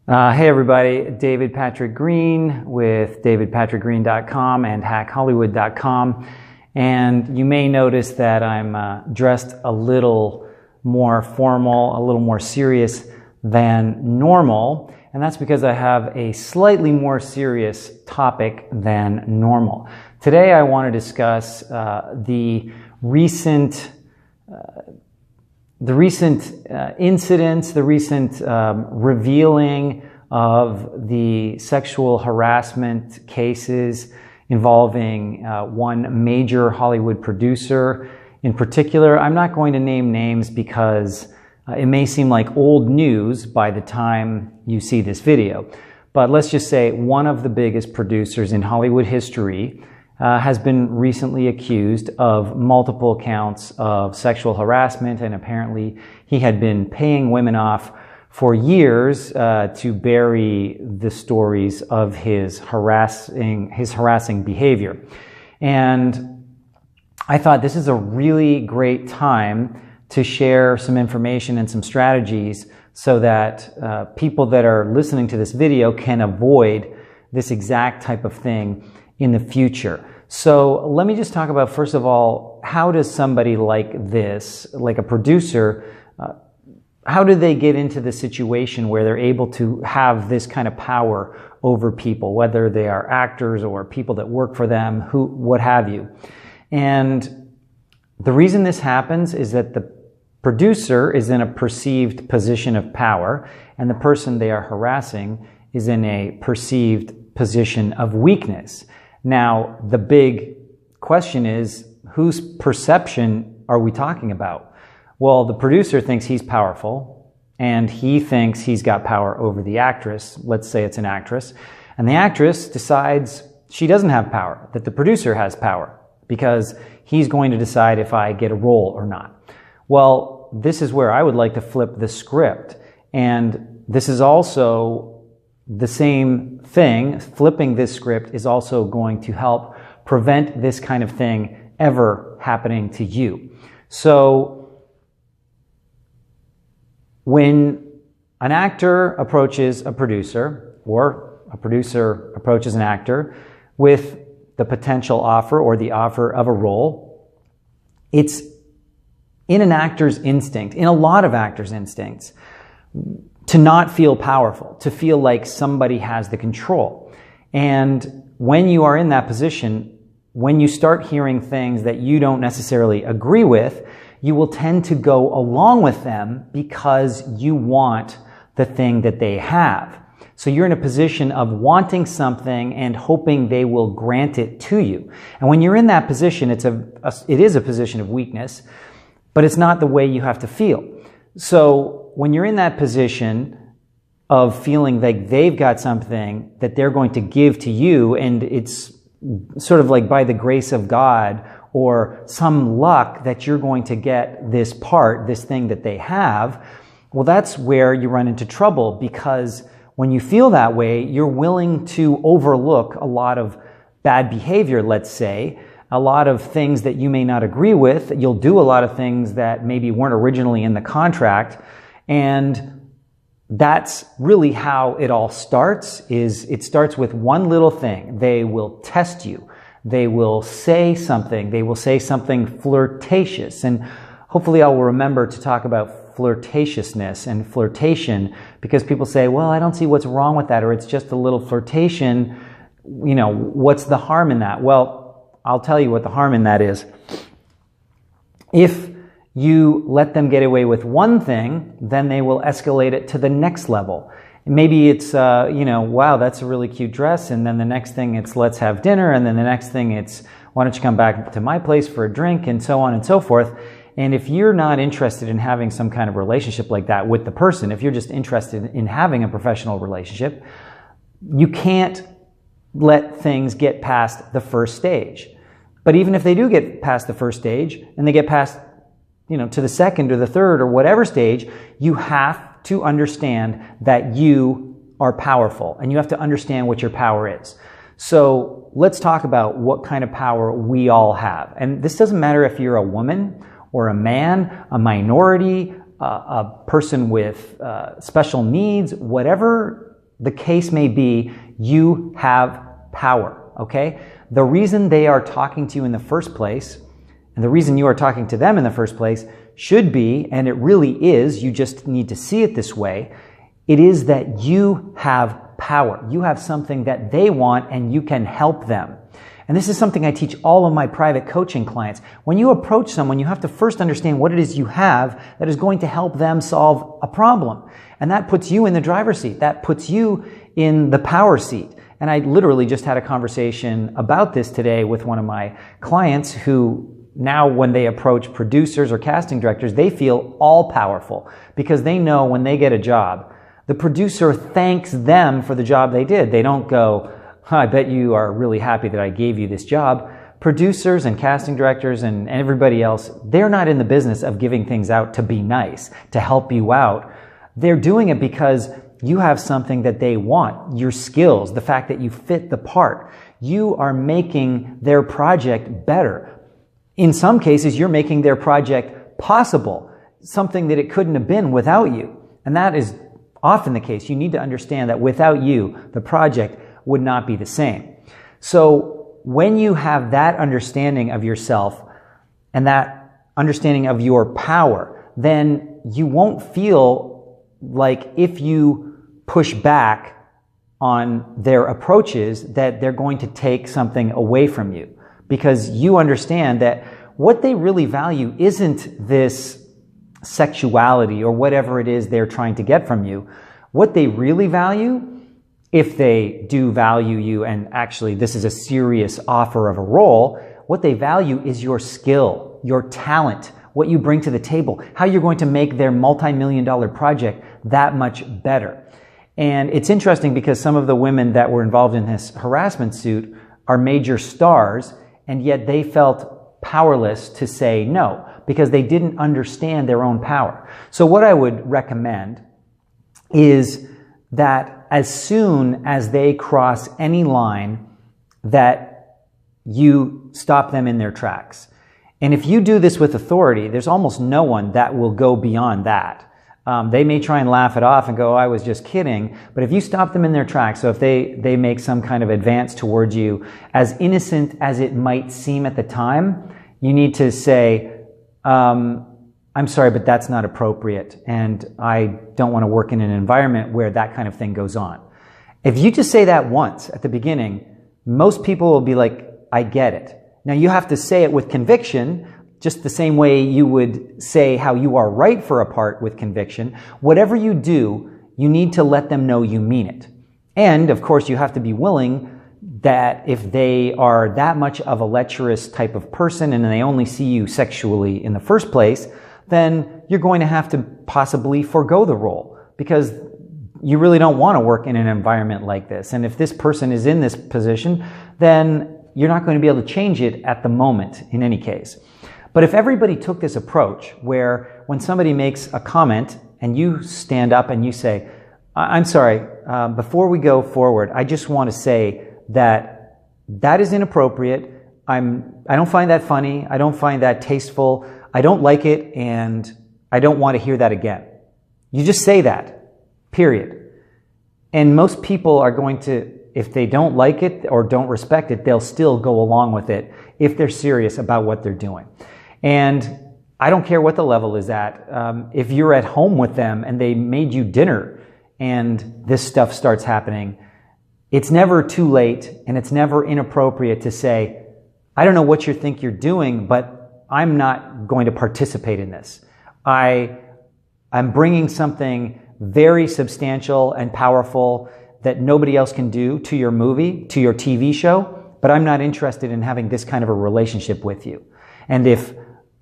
Hey everybody, David Patrick Green with davidpatrickgreen.com and hackhollywood.com. And you may notice that I'm dressed a little more formal, a little more serious than normal. And that's because I have a slightly more serious topic than normal. Today I want to discuss the recent incidents, the recent revealing of the sexual harassment cases involving one major Hollywood producer. In particular, I'm not going to name names because it may seem like old news by the time you see this video. But let's just say one of the biggest producers in Hollywood history has been recently accused of multiple counts of sexual harassment, and apparently he had been paying women off for years to bury the stories of his harassing behavior. And I thought this is a really great time to share some information and some strategies so that people that are listening to this video can avoid this exact type of thing in the future. So let me just talk about, first of all, how does somebody like this, like a producer, how do they get into the situation where they're able to have this kind of power over people, whether they are actors or people that work for them, what have you. And the reason this happens is that the producer is in a perceived position of power, and the person they are harassing is in a perceived position of weakness. Now, the big question is, whose perception are we talking about? Well, the producer thinks he's powerful, and he thinks he's got power over the actress. Let's say it's an actress. And the actress decides she doesn't have power, that the producer has power, because he's going to decide if I get a role or not. Well, this is where I would like to flip the script. And this is also the same thing. Flipping this script is also going to help prevent this kind of thing ever happening to you. So when an actor approaches a producer, or a producer approaches an actor with the potential offer or the offer of a role, it's in an actor's instinct, in a lot of actors' instincts, to not feel powerful, to feel like somebody has the control. And when you are in that position, when you start hearing things that you don't necessarily agree with, you will tend to go along with them because you want the thing that they have. So you're in a position of wanting something and hoping they will grant it to you. And when you're in that position, it is a position of weakness, but it's not the way you have to feel. So when you're in that position of feeling like they've got something that they're going to give to you, and it's sort of like by the grace of God or some luck that you're going to get this part, this thing that they have, well, that's where you run into trouble, because when you feel that way, you're willing to overlook a lot of bad behavior, let's say, a lot of things that you may not agree with. You'll do a lot of things that maybe weren't originally in the contract. And that's really how it all starts, is it starts with one little thing. They will test you. They will say something. They will say something flirtatious. And hopefully I will remember to talk about flirtatiousness and flirtation, because people say, well, I don't see what's wrong with that, or it's just a little flirtation. You know, what's the harm in that? Well, I'll tell you what the harm in that is. If you let them get away with one thing, then they will escalate it to the next level. Maybe it's, wow, that's a really cute dress. And then the next thing it's, let's have dinner. And then the next thing it's, why don't you come back to my place for a drink, and so on and so forth. And if you're not interested in having some kind of relationship like that with the person, if you're just interested in having a professional relationship, you can't let things get past the first stage. But even if they do get past the first stage and they get past, to the second or the third or whatever stage, you have to understand that you are powerful, and you have to understand what your power is. So let's talk about what kind of power we all have. And this doesn't matter if you're a woman or a man, a minority, a person with special needs, whatever the case may be, you have power, okay? The reason they are talking to you in the first place, and the reason you are talking to them in the first place, should be, and it really is, you just need to see it this way, it is that you have power. You have something that they want and you can help them. And this is something I teach all of my private coaching clients. When you approach someone, you have to first understand what it is you have that is going to help them solve a problem. And that puts you in the driver's seat. That puts you in the power seat. And I literally just had a conversation about this today with one of my clients who now when they approach producers or casting directors, they feel all powerful because they know when they get a job, the producer thanks them for the job they did. They don't go, I bet you are really happy that I gave you this job. Producers and casting directors and everybody else, they're not in the business of giving things out to be nice, to help you out. They're doing it because you have something that they want, your skills, the fact that you fit the part. You are making their project better. In some cases, you're making their project possible, something that it couldn't have been without you. And that is often the case. You need to understand that without you, the project would not be the same. So when you have that understanding of yourself and that understanding of your power, then you won't feel like if you push back on their approaches that they're going to take something away from you. Because you understand that what they really value isn't this sexuality or whatever it is they're trying to get from you. What they really value, if they do value you, and actually this is a serious offer of a role, what they value is your skill, your talent, what you bring to the table, how you're going to make their multi-million-dollar project that much better. And it's interesting because some of the women that were involved in this harassment suit are major stars, and yet they felt powerless to say no because they didn't understand their own power. So what I would recommend is that as soon as they cross any line, that you stop them in their tracks. And if you do this with authority, there's almost no one that will go beyond that. They may try and laugh it off and go, oh, I was just kidding. But if you stop them in their tracks, so if they make some kind of advance towards you, as innocent as it might seem at the time, you need to say, I'm sorry, but that's not appropriate. And I don't want to work in an environment where that kind of thing goes on. If you just say that once at the beginning, most people will be like, I get it. Now you have to say it with conviction, just the same way you would say how you are right for a part with conviction. Whatever you do, you need to let them know you mean it. And of course, you have to be willing that if they are that much of a lecherous type of person and they only see you sexually in the first place, then you're going to have to possibly forego the role because you really don't want to work in an environment like this. And if this person is in this position, then you're not going to be able to change it at the moment in any case. But if everybody took this approach where when somebody makes a comment and you stand up and you say, I'm sorry, before we go forward, I just want to say that that is inappropriate. I don't find that funny. I don't find that tasteful. I don't like it and I don't want to hear that again. You just say that, period. And most people are going to, if they don't like it or don't respect it, they'll still go along with it if they're serious about what they're doing. And I don't care what the level is at. If you're at home with them and they made you dinner and this stuff starts happening, it's never too late and it's never inappropriate to say, I don't know what you think you're doing, but I'm not going to participate in this. I'm bringing something very substantial and powerful that nobody else can do to your movie, to your TV show, but I'm not interested in having this kind of a relationship with you. And if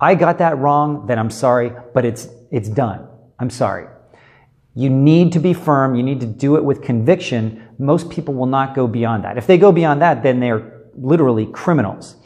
I got that wrong, then I'm sorry, but it's done. I'm sorry. You need to be firm. You need to do it with conviction. Most people will not go beyond that. If they go beyond that, then they're literally criminals.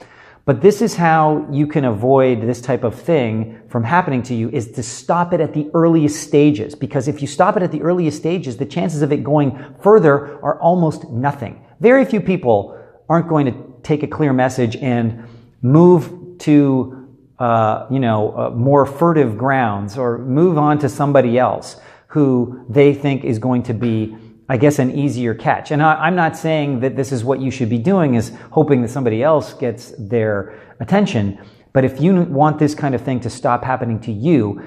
But this is how you can avoid this type of thing from happening to you, is to stop it at the earliest stages. Because if you stop it at the earliest stages, the chances of it going further are almost nothing. Very few people aren't going to take a clear message and move to more furtive grounds or move on to somebody else who they think is going to be I guess, an easier catch. And I'm not saying that this is what you should be doing, is hoping that somebody else gets their attention. But if you want this kind of thing to stop happening to you,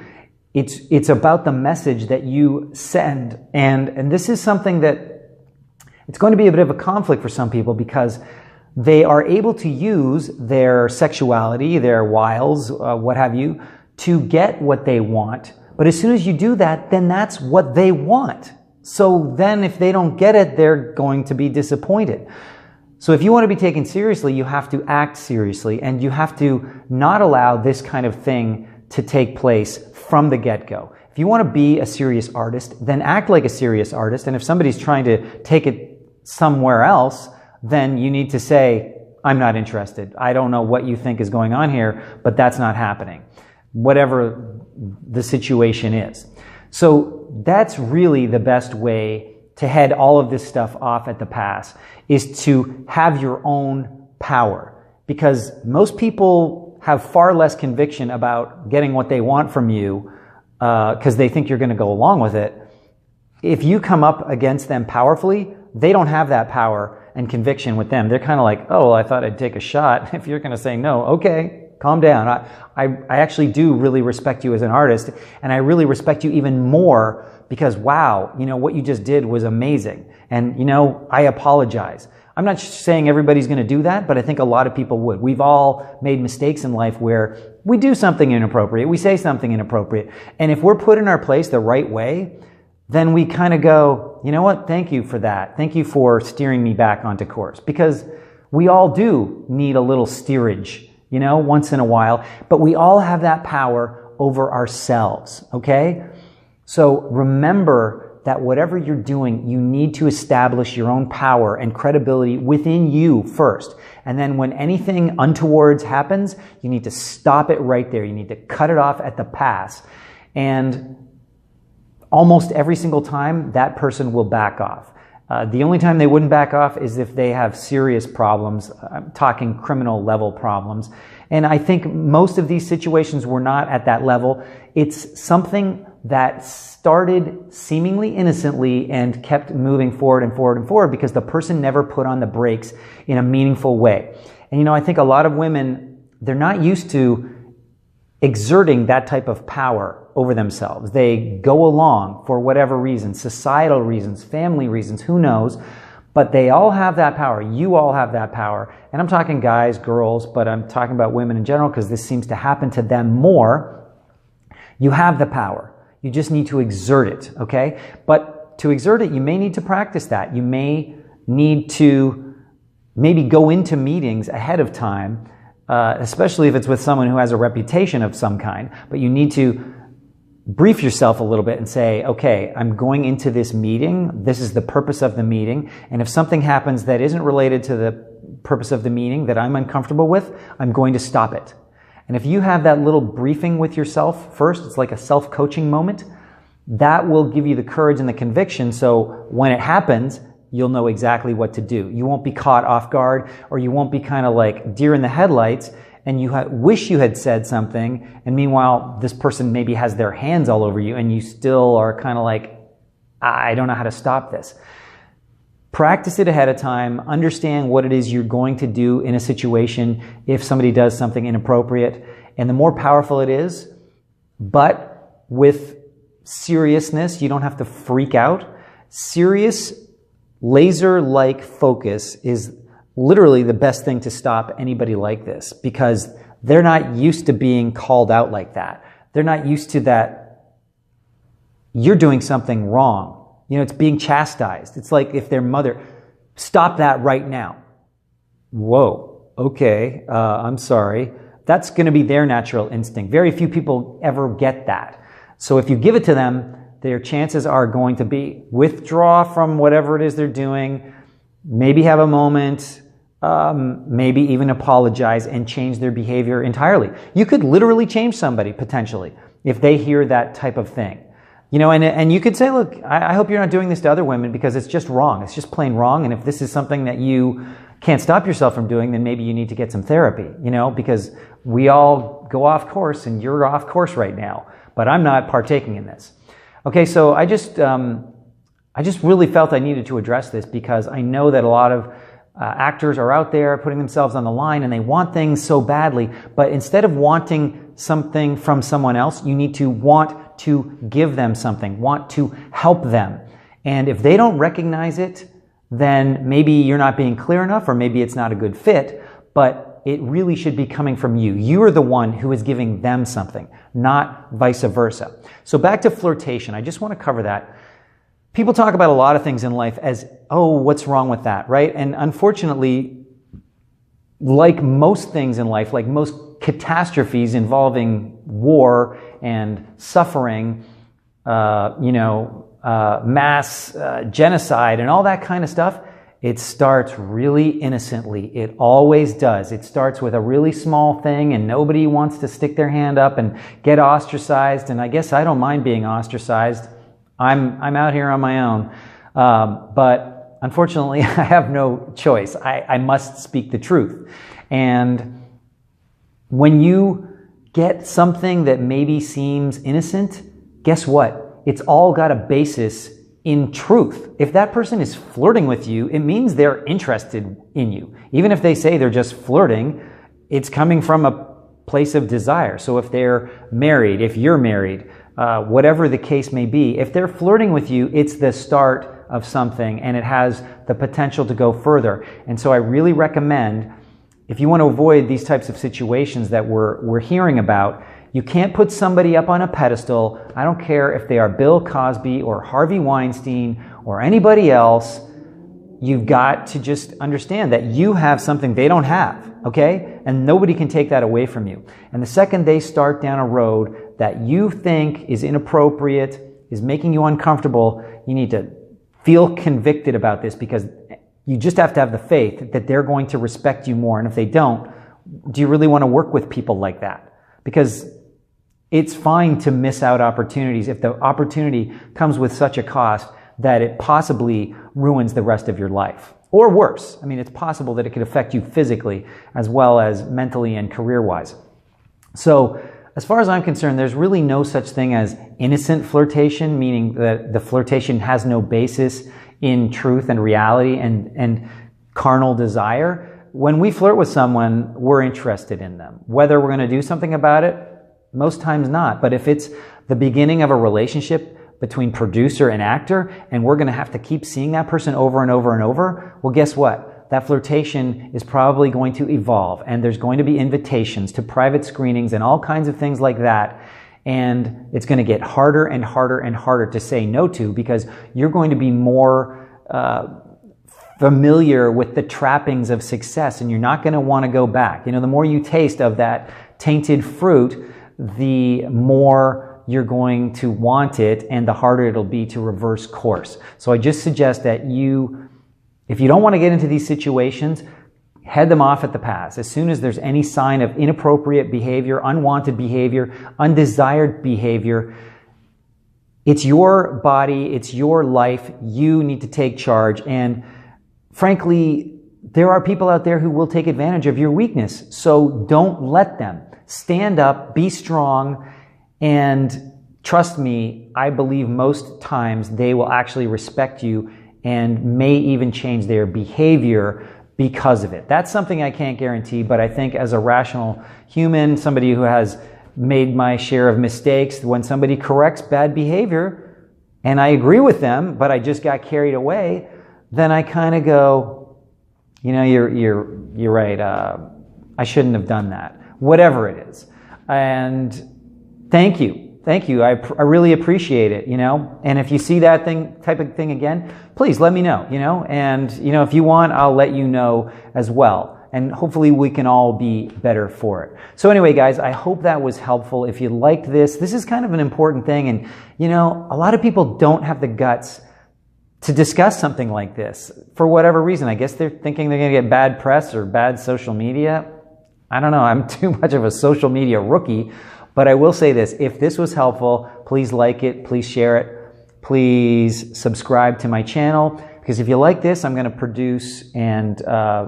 it's about the message that you send. And this is something that it's going to be a bit of a conflict for some people, because they are able to use their sexuality, their wiles, what have you, to get what they want. But as soon as you do that, then that's what they want. So then if they don't get it, they're going to be disappointed. So if you want to be taken seriously, you have to act seriously, and you have to not allow this kind of thing to take place from the get-go. If you want to be a serious artist, then act like a serious artist. And if somebody's trying to take it somewhere else, then you need to say, I'm not interested. I don't know what you think is going on here, but that's not happening. Whatever the situation is. So that's really the best way to head all of this stuff off at the pass, is to have your own power. Because most people have far less conviction about getting what they want from you because they think you're going to go along with it. If you come up against them powerfully, they don't have that power and conviction with them. They're kind of like, oh, well, I thought I'd take a shot. If you're going to say no, okay, calm down. I actually do really respect you as an artist, and I really respect you even more because, wow, what you just did was amazing. And, I apologize. I'm not saying everybody's going to do that, but I think a lot of people would. We've all made mistakes in life where we do something inappropriate, we say something inappropriate, and if we're put in our place the right way, then we kind of go, you know what, thank you for that. Thank you for steering me back onto course. Because we all do need a little steerage, once in a while, but we all have that power over ourselves, okay? So remember that whatever you're doing, you need to establish your own power and credibility within you first. And then when anything untoward happens, you need to stop it right there. You need to cut it off at the pass. And almost every single time, that person will back off. The only time they wouldn't back off is if they have serious problems. I'm talking criminal level problems. And I think most of these situations were not at that level. It's something that started seemingly innocently and kept moving forward and forward and forward because the person never put on the brakes in a meaningful way. And I think a lot of women, they're not used to exerting that type of power over themselves. They go along for whatever reasons, societal reasons, family reasons, who knows, but they all have that power. You all have that power. And I'm talking guys, girls, but I'm talking about women in general because this seems to happen to them more. You have the power. You just need to exert it, okay? But to exert it, you may need to practice that. You may need to maybe go into meetings ahead of time, especially if it's with someone who has a reputation of some kind. But you need to brief yourself a little bit and say, okay, I'm going into this meeting. This is the purpose of the meeting. And if something happens that isn't related to the purpose of the meeting that I'm uncomfortable with, I'm going to stop it. And if you have that little briefing with yourself first, it's like a self-coaching moment, that will give you the courage and the conviction. So when it happens, you'll know exactly what to do. You won't be caught off guard, or you won't be kind of like deer in the headlights and you wish you had said something, and meanwhile this person maybe has their hands all over you and you still are kind of like, I don't know how to stop this. Practice it ahead of time. Understand what it is you're going to do in a situation if somebody does something inappropriate. And the more powerful it is, but with seriousness, you don't have to freak out. Serious, laser-like focus is literally the best thing to stop anybody like this, because they're not used to being called out like that. They're not used to that you're doing something wrong. It's being chastised. It's like if their mother, stop that right now. Whoa, okay, I'm sorry. That's going to be their natural instinct. Very few people ever get that. So if you give it to them, their chances are going to be withdraw from whatever it is they're doing, maybe have a moment, maybe even apologize and change their behavior entirely. You could literally change somebody potentially if they hear that type of thing. And you could say, look, I hope you're not doing this to other women because it's just wrong. It's just plain wrong. And if this is something that you can't stop yourself from doing, then maybe you need to get some therapy, because we all go off course and you're off course right now, but I'm not partaking in this. Okay, so I just I just really felt I needed to address this because I know that a lot of actors are out there putting themselves on the line and they want things so badly, but instead of wanting something from someone else, you need to want to give them something, want to help them. And if they don't recognize it, then maybe you're not being clear enough, or maybe it's not a good fit, but it really should be coming from you. You are the one who is giving them something, not vice versa. So back to flirtation. I just want to cover that. People talk about a lot of things in life as, oh, what's wrong with that, right? And unfortunately, like most things in life, like most catastrophes involving war and suffering, mass genocide and all that kind of stuff, it starts really innocently. It always does. It starts with a really small thing and nobody wants to stick their hand up and get ostracized. And I guess I don't mind being ostracized. I'm out here on my own. But unfortunately, I have no choice. I must speak the truth. And when you get something that maybe seems innocent, guess what? It's all got a basis in truth. If that person is flirting with you, it means they're interested in you. Even if they say they're just flirting, it's coming from a place of desire. So if they're married, if you're married, whatever the case may be, if they're flirting with you, it's the start of something and it has the potential to go further. And so I really recommend, if you want to avoid these types of situations that we're hearing about, you can't put somebody up on a pedestal. I don't care if they are Bill Cosby or Harvey Weinstein or anybody else. You've got to just understand that you have something they don't have, okay? And nobody can take that away from you. And the second they start down a road that you think is inappropriate, is making you uncomfortable, you need to feel convicted about this, because you just have to have the faith that they're going to respect you more. And if they don't, do you really want to work with people like that? Because it's fine to miss out opportunities if the opportunity comes with such a cost that it possibly ruins the rest of your life. Or worse, I mean, it's possible that it could affect you physically as well as mentally and career-wise. So, as far as I'm concerned, there's really no such thing as innocent flirtation, meaning that the flirtation has no basis in truth and reality and carnal desire. When we flirt with someone, we're interested in them. Whether we're going to do something about it, most times not. But if it's the beginning of a relationship between producer and actor, and we're going to have to keep seeing that person over and over and over, well, guess what? That flirtation is probably going to evolve, and there's going to be invitations to private screenings and all kinds of things like that. And it's going to get harder and harder and harder to say no to, because you're going to be more familiar with the trappings of success, and you're not going to want to go back. You know, the more you taste of that tainted fruit, the more you're going to want it, and the harder it'll be to reverse course. So I just suggest that if you don't want to get into these situations, head them off at the pass. As soon as there's any sign of inappropriate behavior, unwanted behavior, undesired behavior, it's your body, it's your life. You need to take charge. And frankly, there are people out there who will take advantage of your weakness. So don't let them. Stand up, be strong, and trust me, I believe most times they will actually respect you and may even change their behavior because of it. That's something I can't guarantee, but I think as a rational human, somebody who has made my share of mistakes, when somebody corrects bad behavior, and I agree with them, but I just got carried away, then I kind of go, you know, you're right, I shouldn't have done that. Whatever it is. And thank you. Thank you. I really appreciate it, you know. And if you see that type of thing again, please let me know, you know. And, you know, if you want, I'll let you know as well. And hopefully we can all be better for it. So anyway, guys, I hope that was helpful. If you liked this is kind of an important thing. And, you know, a lot of people don't have the guts to discuss something like this for whatever reason. I guess they're thinking they're going to get bad press or bad social media. I don't know. I'm too much of a social media rookie. But I will say this, if this was helpful, please like it, please share it, please subscribe to my channel, because if you like this, I'm going to produce and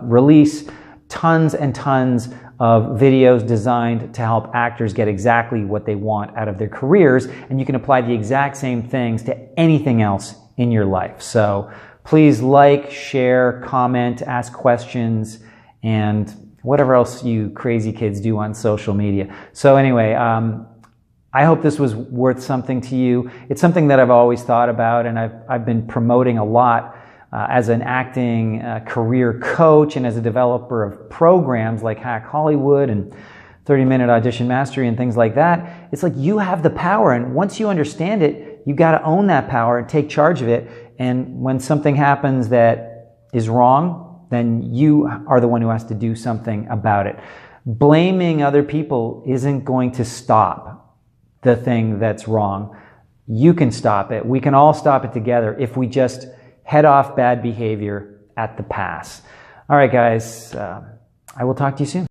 release tons and tons of videos designed to help actors get exactly what they want out of their careers, and you can apply the exact same things to anything else in your life. So please like, share, comment, ask questions, and whatever else you crazy kids do on social media. So anyway, I hope this was worth something to you. It's something that I've always thought about, and I've been promoting a lot as an acting career coach and as a developer of programs like Hack Hollywood and 30-minute audition mastery and things like that. It's like you have the power, and once you understand it, you got to own that power and take charge of it. And when something happens that is wrong, then you are the one who has to do something about it. Blaming other people isn't going to stop the thing that's wrong. You can stop it. We can all stop it together if we just head off bad behavior at the pass. All right, guys, I will talk to you soon.